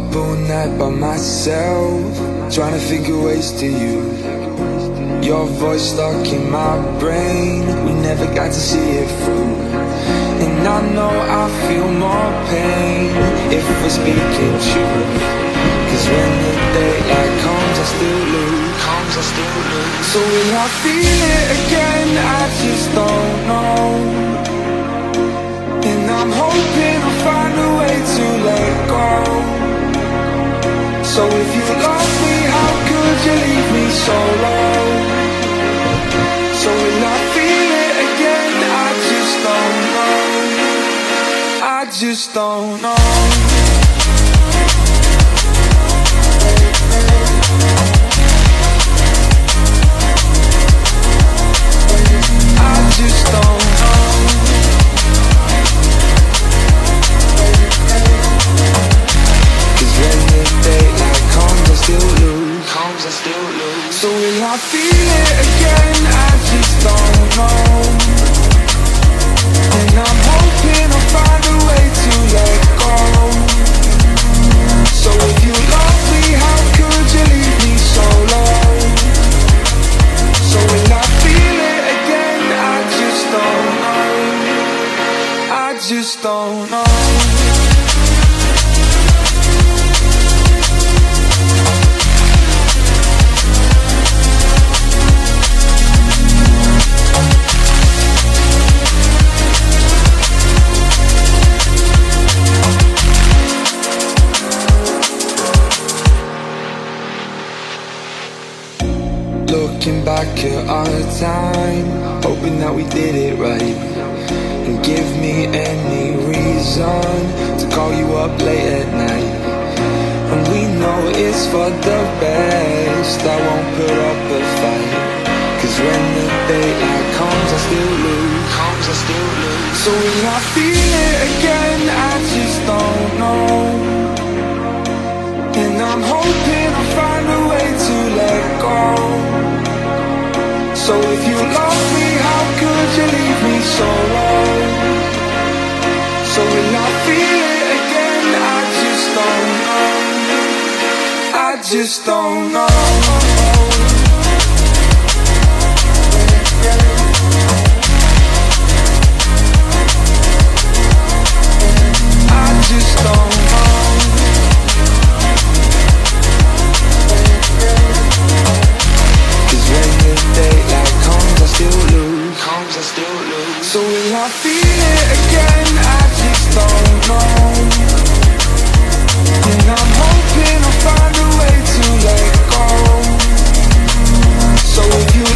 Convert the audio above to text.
up all night by myself, trying to figure ways to you. Your voice stuck in my brain, we never got to see it through. And I know I feel more pain if we're speaking truth. Cause when the daylight comes, I still lose. So will I feel it again? I just don't know. And I'm hoping I'll find a way to let go. So if you love me, how could you leave me so low? So will I feel it again? I just don't know. I just don't know. I just don't know. Cause when the daylight comes, I still lose. So will I feel it again? I just don't know. And I'm hoping I'll find a way to let go. So if you love me, how could you leave me so low? So will I feel it again? I just don't know. I just don't know. Looking back at our time, hoping that we did it right. And give me any reason to call you up late at night. And we know it's for the best, I won't put up a fight. Cause when the daylight comes, I still lose. So will I feel it again? I just don't know. And I'm hoping I'll find a way to let go. So if you love me, how could you leave me so low? So will I feel it again? I just don't know. I just don't know. I just don't know. Cause when the daylight comes, I still lose. So will I feel it again? I just don't know. And I'm hoping I'll find a way to let go. So if you